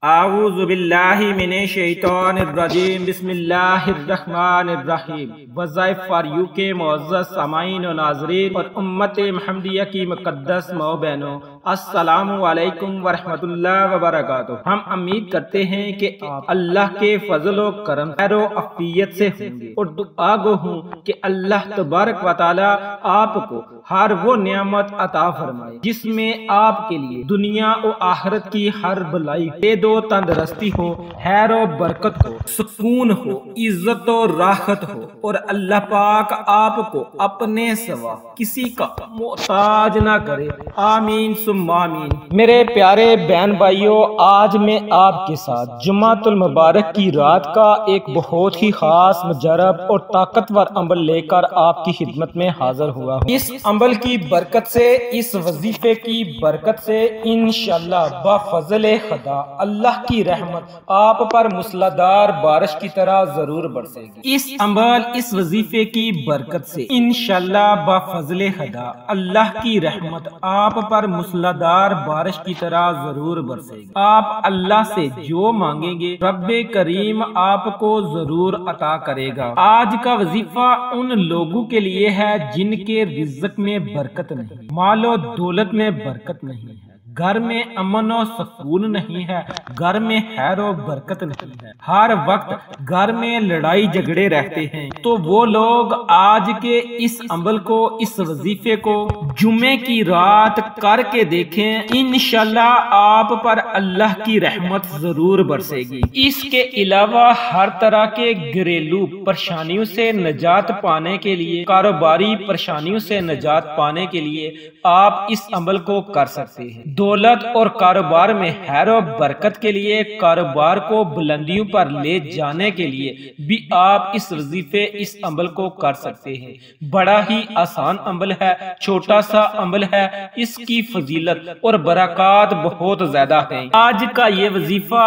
اعوذ باللہ من الشیطان الرجیم بسم اللہ الرحمن الرحیم۔ وظائف فار یو کے معزز سامعین و ناظرین اور امت محمدیہ کی مقدس ماؤ بہنوں، السلام علیکم ورحمۃ اللہ وبرکاتہ۔ ہم امید کرتے ہیں کہ آپ اللہ کے فضل و کرم خیر و عافیت سے ہوں گے اور دعا گو ہوں کہ اللہ تبارک و تعالی آپ کو ہر وہ نعمت عطا فرمائے جس میں آپ کے لیے دنیا و آخرت کی ہر بلائی دو تندرستی ہو، خیر و برکت ہو، سکون ہو، عزت و راحت ہو، اور اللہ پاک آپ کو اپنے سوا کسی کا محتاج نہ کرے، آمین ثم آمین۔ میرے پیارے بہن بھائیوں، آج میں آپ کے ساتھ جمعۃ المبارک کی رات کا ایک بہت ہی خاص مجرب اور طاقتور عمل لے کر آپ کی خدمت میں حاضر ہوا ہوں۔ اس عمل کی برکت سے، اس وظیفے کی برکت سے انشاءاللہ بفضل خدا اللہ کی رحمت آپ پر موسلادھار بارش کی طرح ضرور برسے گی۔ اس عمل، اس وظیفے کی برکت سے انشاءاللہ بفضل خدا اللہ کی رحمت آپ پر موسلادھار بارش کی طرح ضرور برسے گی۔ آپ اللہ سے جو مانگیں گے رب کریم آپ کو ضرور عطا کرے گا۔ آج کا وظیفہ ان لوگوں کے لیے ہے جن کے رزق میں برکت نہیں، مال و دولت میں برکت نہیں ہے، گھر میں امن و سکون نہیں ہے، گھر میں خیر و برکت نہیں ہے، ہر وقت گھر میں لڑائی جھگڑے رہتے ہیں، تو وہ لوگ آج کے اس عمل کو، اس وظیفے کو جمعے کی رات کر کے دیکھیں، انشاءاللہ آپ پر اللہ کی رحمت ضرور برسے گی۔ اس کے علاوہ ہر طرح کے گھریلو پریشانیوں سے نجات پانے کے لیے، کاروباری پریشانیوں سے نجات پانے کے لیے آپ اس عمل کو کر سکتے ہیں۔ دولت اور کاروبار میں خیر و برکت کے لیے، کاروبار کو بلندیوں پر لے جانے کے لیے بھی آپ اس وظیفے، اس عمل کو کر سکتے ہیں۔ بڑا ہی آسان عمل ہے، چھوٹا سا عمل ہے، اس کی فضیلت اور برکات بہت زیادہ ہیں۔ آج کا یہ وظیفہ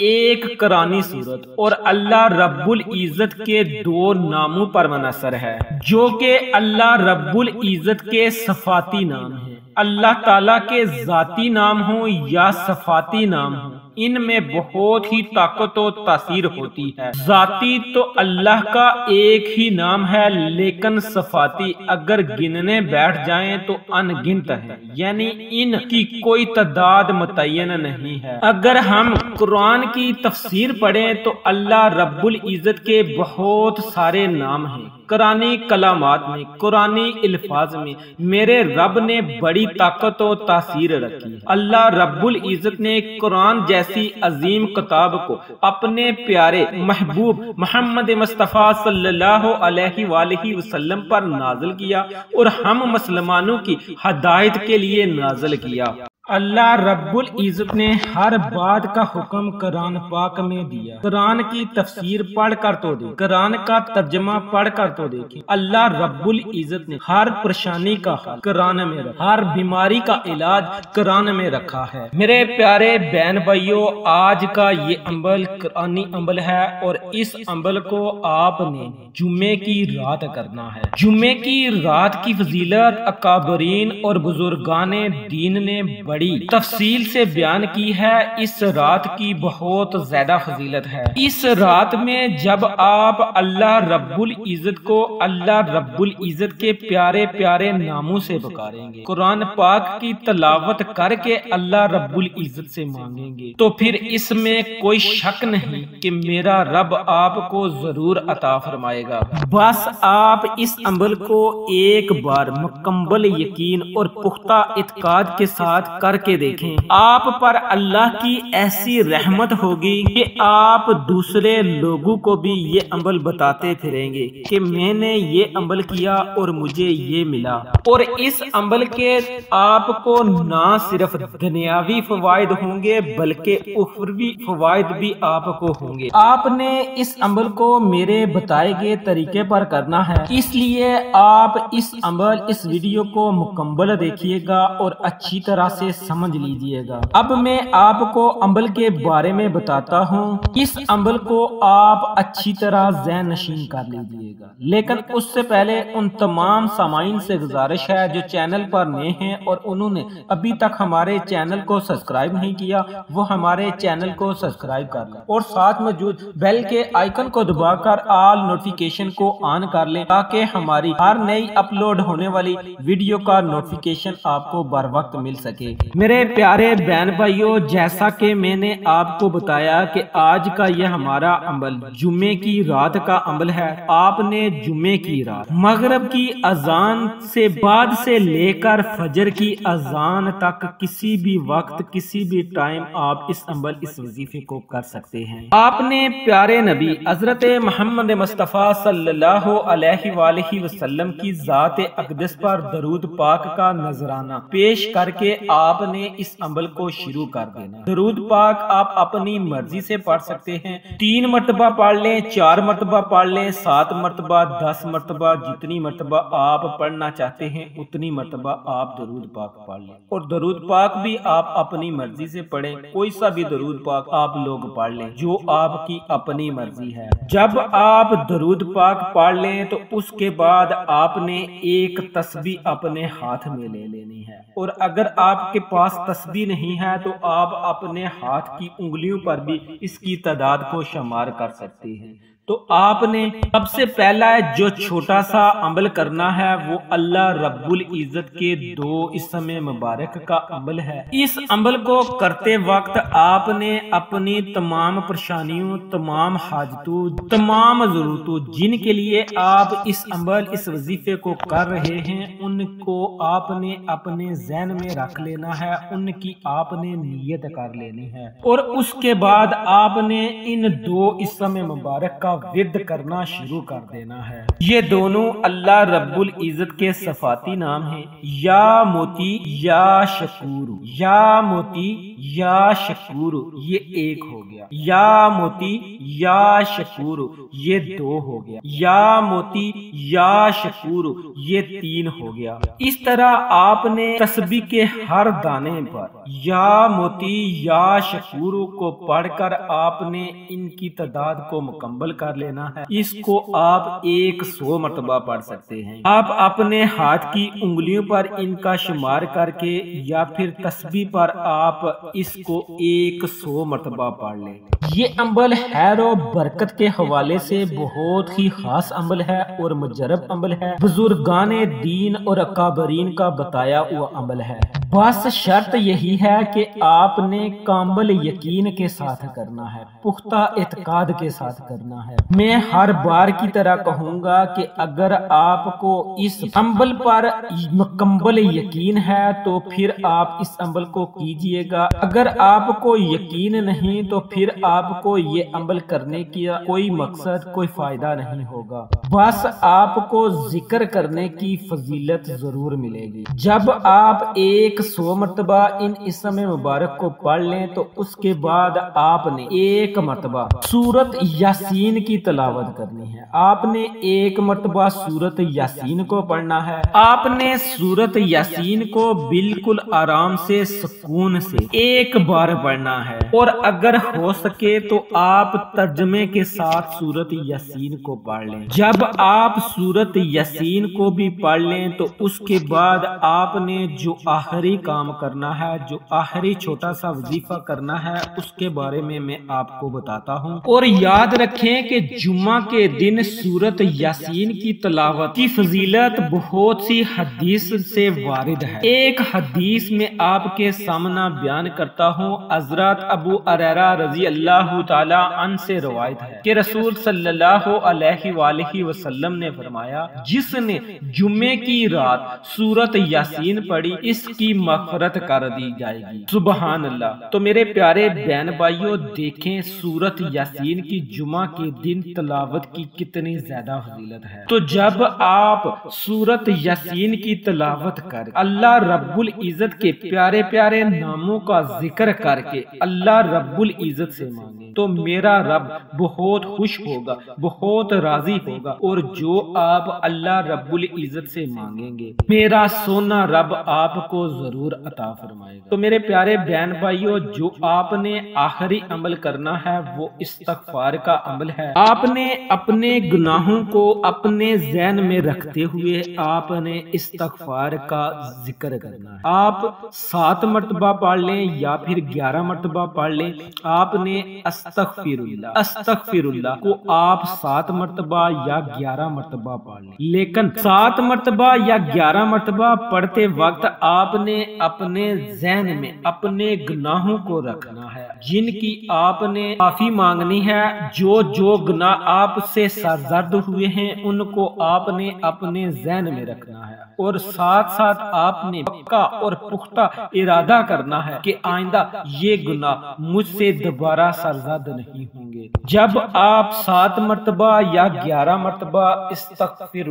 ایک قرآنی سورت اور اللہ رب العزت کے دو ناموں پر منحصر ہے، جو کہ اللہ رب العزت کے صفاتی نام ہیں۔ اللہ تعالیٰ کے ذاتی نام ہوں یا صفاتی نام ہوں، ان میں بہت ہی طاقت و تاثیر ہوتی ہے۔ ذاتی تو اللہ کا ایک ہی نام ہے، لیکن صفاتی اگر گننے بیٹھ جائیں تو ان گنت ہے، یعنی ان کی کوئی تعداد متعین نہیں ہے۔ اگر ہم قرآن کی تفسیر پڑھیں تو اللہ رب العزت کے بہت سارے نام ہیں۔ قرآنی کلامات میں، قرآنی الفاظ میں میرے رب نے بڑی طاقت و تاثیر رکھی ہے۔ اللہ رب العزت نے قرآن جیسی عظیم کتاب کو اپنے پیارے محبوب محمد مصطفیٰ صلی اللہ علیہ وآلہ وسلم پر نازل کیا اور ہم مسلمانوں کی ہدایت کے لیے نازل کیا۔ اللہ رب العزت نے ہر بات کا حکم قرآن پاک میں دیا۔ قرآن کی تفسیر پڑھ کر تو دے، قرآن کا ترجمہ پڑھ کر تو دیکھیں۔ اللہ رب العزت نے ہر پریشانی کا حل قرآن میں رکھا، ہر بیماری کا علاج قرآن میں رکھا ہے۔ میرے پیارے بہن بھائیوں، آج کا یہ عمل قرآنی عمل ہے اور اس عمل کو آپ نے جمعے کی رات کرنا ہے۔ جمعے کی رات کی فضیلت اکابرین اور بزرگان دین نے بڑی تفصیل سے بیان کی ہے۔ اس رات کی بہت زیادہ فضیلت ہے۔ اس رات میں جب آپ اللہ رب العزت کو اللہ رب العزت کے پیارے پیارے ناموں سے پکاریں گے، قرآن پاک کی تلاوت کر کے اللہ رب العزت سے مانگیں گے، تو پھر اس میں کوئی شک نہیں کہ میرا رب آپ کو ضرور عطا فرمائے گا۔ بس آپ اس عمل کو ایک بار مکمل یقین اور پختہ اعتقاد کے ساتھ کر کے دیکھیں، آپ پر اللہ کی ایسی رحمت ہوگی کہ آپ دوسرے لوگوں کو بھی یہ عمل بتاتے پھریں گے کہ میں نے یہ عمل کیا اور مجھے یہ ملا۔ اور اس عمل کے آپ کو نہ صرف دنیاوی فوائد ہوں گے بلکہ اخروی فوائد بھی آپ کو ہوں گے۔ آپ نے اس عمل کو میرے بتائے گئے طریقے پر کرنا ہے، اس لیے آپ اس عمل، اس ویڈیو کو مکمل دیکھیے گا اور اچھی طرح سے سمجھ لیجئے گا۔ اب میں آپ کو عمل کے بارے میں بتاتا ہوں، اس عمل کو آپ اچھی طرح ذہن نشین کر لیجئے گا، لیکن اس سے پہلے ان تمام سامعین سے گزارش ہے جو چینل پر نئے ہیں اور انہوں نے ابھی تک ہمارے چینل کو سبسکرائب نہیں کیا، وہ ہمارے چینل کو سبسکرائب کر لیں اور ساتھ موجود بیل کے آئیکن کو دبا کر آل نوٹیفیکیشن کو آن کر لیں تاکہ ہماری ہر نئی اپلوڈ ہونے والی ویڈیو کا نوٹیفیکیشن آپ کو بر وقت مل سکے۔ میرے پیارے بہن بھائیوں، جیسا کہ میں نے آپ کو بتایا کہ آج کا یہ ہمارا عمل جمعے کی رات کا عمل ہے۔ آپ نے جمعے کی رات مغرب کی اذان سے بعد سے لے کر فجر کی اذان تک کسی بھی وقت کسی بھی ٹائم آپ اس عمل اس وظیفے کو کر سکتے ہیں۔ آپ نے پیارے نبی حضرت محمد مصطفیٰ صلی اللہ علیہ وآلہ وسلم کی ذات اقدس پر درود پاک کا نذرانہ پیش کر کے آپ نے اس عمل کو شروع کر دینا۔ درود پاک آپ اپنی مرضی سے پڑھ سکتے ہیں، 3 مرتبہ پڑھ لیں، 4 مرتبہ پڑھ لیں، 7 مرتبہ، 10 مرتبہ، جتنی مرتبہ آپ پڑھنا چاہتے ہیں اتنی مرتبہ آپ درود پاک پڑھ لیں، اور درود پاک بھی آپ اپنی مرضی سے پڑھیں، کوئی سا بھی درود پاک آپ لوگ پڑھ لیں جو آپ کی اپنی مرضی ہے۔ جب آپ درود پاک پڑھ لیں تو اس کے بعد آپ نے ایک تسبیح اپنے ہاتھ میں لے لینی ہے، اور اگر آپ کے پاس تسبیح نہیں ہے تو آپ اپنے ہاتھ کی انگلیوں پر بھی اس کی تعداد کو شمار کر سکتے ہیں۔ تو آپ نے سب سے پہلا جو چھوٹا سا عمل کرنا ہے وہ اللہ رب العزت کے 2 اسم مبارک کا عمل ہے۔ اس عمل کو کرتے وقت آپ نے اپنی تمام پریشانیوں، تمام حاجتوں، تمام ضرورتوں جن کے لیے آپ اس عمل اس وظیفے کو کر رہے ہیں ان کو آپ نے اپنے ذہن میں رکھ لینا ہے، ان کی آپ نے نیت کر لینی ہے، اور اس کے بعد آپ نے ان 2 اسم مبارک کا ورد کرنا شروع کر دینا ہے۔ یہ دونوں اللہ رب العزت کے صفاتی نام ہیں، یا موتی یا شکور، یا موتی یا شکور یہ 1 ہو گیا، یا موتی یا شکور یہ 2 ہو گیا، یا موتی یا شکور یہ 3 ہو گیا۔ اس طرح آپ نے تسبیح کے ہر دانے پر یا موتی یا شکور کو پڑھ کر آپ نے ان کی تعداد کو مکمل کر لینا ہے۔ اس کو آپ 100 مرتبہ پڑھ سکتے ہیں۔ آپ اپنے ہاتھ کی انگلیوں پر ان کا شمار کر کے یا پھر تسبیح پر آپ اس کو 100 مرتبہ پڑھ لیں۔ یہ عمل خیر و برکت کے حوالے سے بہت ہی خاص عمل ہے اور مجرب عمل ہے، بزرگان دین اور اکابرین کا بتایا ہوا عمل ہے۔ بس شرط یہی ہے کہ آپ نے کامل یقین کے ساتھ کرنا ہے، پختہ اعتقاد کے ساتھ کرنا ہے۔ میں ہر بار کی طرح کہوں گا کہ اگر آپ کو اس عمل پر مکمل یقین ہے تو پھر آپ اس عمل کو کیجئے گا، اگر آپ کو یقین نہیں تو پھر آپ کو یہ عمل کرنے کی کوئی مقصد کوئی فائدہ نہیں ہوگا، بس آپ کو ذکر کرنے کی فضیلت ضرور ملے گی۔ جب آپ 100 مرتبہ ان اسم مبارک کو پڑھ لیں تو اس کے بعد آپ نے 1 مرتبہ سورت یاسین کی تلاوت کرنی ہے۔ آپ نے 1 مرتبہ سورت یاسین کو پڑھنا ہے۔ آپ نے سورت یاسین کو بالکل آرام سے سکون سے 1 بار پڑھنا ہے، اور اگر ہو سکے تو آپ ترجمے کے ساتھ سورت یاسین کو پڑھ لیں۔ جب آپ سورت یاسین کو بھی پڑھ لیں تو اس کے بعد آپ نے جو آخری کام کرنا ہے، جو آخری چھوٹا سا وظیفہ کرنا ہے، اس کے بارے میں آپ کو بتاتا ہوں۔ اور یاد رکھیں کہ جمعہ کے دن سورت یاسین کی تلاوت کی فضیلت بہت سی حدیث سے وارد ہے۔ ایک حدیث میں آپ کے سامنے بیان کرتا ہوں، حضرت ابو ہریرہ رضی اللہ تعالی عنہ سے روایت ہے کہ رسول صلی اللہ علیہ وآلہ وسلم نے فرمایا، جس نے جمعے کی رات سورت یاسین پڑھی اس کی مغفرت کر دی جائے گی۔ سبحان اللہ۔ تو میرے پیارے بہن بھائیوں، دیکھیں سورت یاسین کی جمعہ کے دن تلاوت کی کتنی زیادہ فضیلت ہے۔ تو جب آپ سورت یاسین کی تلاوت کر اللہ رب العزت کے پیارے پیارے ناموں کا ذکر کر کے اللہ رب العزت سے مانگیں تو میرا رب بہت خوش ہوگا، بہت راضی ہوگا، اور جو آپ اللہ رب العزت سے مانگیں گے میرا سونا رب آپ کو ضرور عطا فرمائے گا۔ تو میرے پیارے بہن بھائیوں، جو آپ نے آخری عمل کرنا ہے وہ استغفار کا عمل ہے۔ آپ نے اپنے گناہوں کو اپنے ذہن میں رکھتے ہوئے آپ نے استغفار کا ذکر کرنا ہے۔ آپ 7 مرتبہ پڑھ لیں یا پھر 11 مرتبہ پڑھ لیں، آپ نے استغفر اللہ کو آپ 7 مرتبہ یا 11 مرتبہ پڑھ لیں، لیکن 7 مرتبہ یا 11 مرتبہ پڑھتے وقت آپ نے اپنے ذہن میں اپنے گناہوں کو رکھنا ہے جن کی آپ نے معافی مانگنی ہے۔ جو گناہ آپ سے سرزد ہوئے ہیں ان کو آپ نے اپنے ذہن میں رکھنا ہے، اور ساتھ ساتھ آپ نے پکا اور پختہ ارادہ کرنا ہے کہ آئندہ یہ گناہ مجھ سے دوبارہ سرزد نہیں ہوں گے۔ جب آپ 7 مرتبہ یا 11 مرتبہ استغفر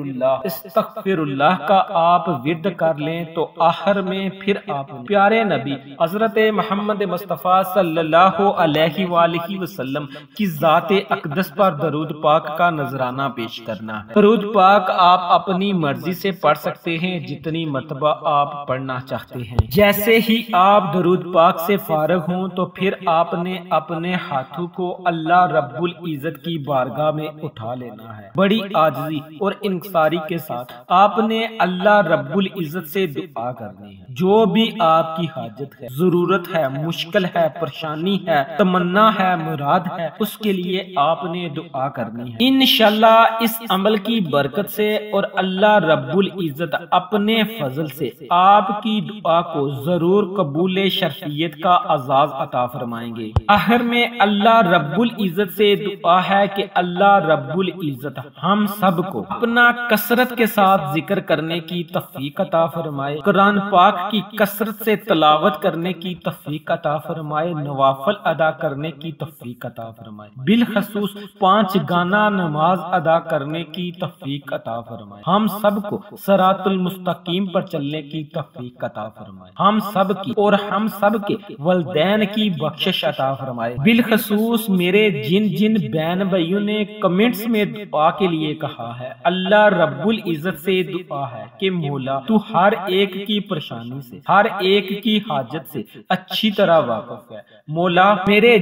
اللہ کا آپ ورد کر لیں تو آخر میں پھر آپ پیارے نبی حضرت محمد مصطفیٰ صلی اللہ علیہ وآلہ وسلم کی ذات اقدس پر درود پاک کا نذرانہ پیش کرنا ہے۔ درود پاک آپ اپنی مرضی سے پڑھ سکتے ہیں، جتنی مرتبہ آپ پڑھنا چاہتے ہیں۔ جیسے ہی آپ درود پاک سے فارغ ہوں تو پھر آپ نے اپنے ہاتھوں کو اللہ رب العزت کی بارگاہ میں اٹھا لینا ہے۔ بڑی عاجزی اور انکساری کے ساتھ آپ نے اللہ رب العزت سے دعا کرنی ہے۔ جو بھی آپ کی حاجت ہے، ضرورت ہے، مشکل ہے، پریشانی ہے، تمنا ہے، مراد ہے، اس کے لیے آپ نے دعا کرنی ہے۔ انشاءاللہ اس عمل کی برکت سے اور اللہ رب العزت اپنے فضل سے آپ کی دعا کو ضرور قبول شرفیت کا اعزاز عطا فرمائیں گے۔ آخر میں اللہ رب العزت سے دعا ہے کہ اللہ رب العزت ہم سب کو اپنا کثرت کے ساتھ ذکر کرنے کی توفیق عطا فرمائے، قرآن پاک کی کثرت سے تلاوت کرنے کی توفیق عطا فرمائے، نوافل ادا کرنے کی توفیق عطا فرمائے، بالخصوص 5 گانا نماز ادا کرنے کی توفیق عطا فرمائے، ہم سب کو صراط المستقیم پر چلنے کی توفیق عطا فرمائے، ہم سب کی اور ہم سب کے والدین کی بخشش عطا فرمائے۔ بالخصوص میرے جن بہن بھائیوں نے کمنٹس میں دعا کے لیے کہا ہے، اللہ رب العزت سے دعا ہے کہ مولا تو ہر ایک کی پریشانی سے، ہر ایک کی حاجت سے اچھی طرح واقف ہے۔ مولا میرے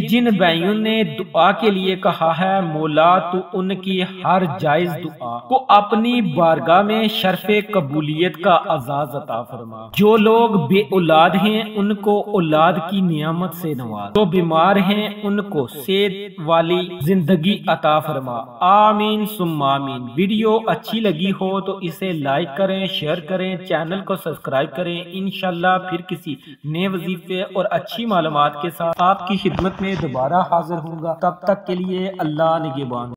جن بھائیوں نے دعا کے لیے کہا ہے، مولا تو ان کی ہر جائز دعا کو اپنی بارگاہ میں شرف قبولیت کا اعزاز عطا فرما۔ جو لوگ بے اولاد ہیں ان کو اولاد کی نعمت سے نواز، جو بیمار ہیں ان کو صحت والی زندگی عطا فرما۔ آمین ثم آمین۔ ویڈیو اچھی لگی ہو تو اسے لائک کریں، شیئر کریں، چینل کو سبسکرائب کریں۔ انشاءاللہ پھر کسی نئے وظیفے اور اچھی معلومات کے ساتھ آپ کی خدمت میں دوبارہ حاضر ہوں گا۔ تب تک کے لیے اللہ نگہبان۔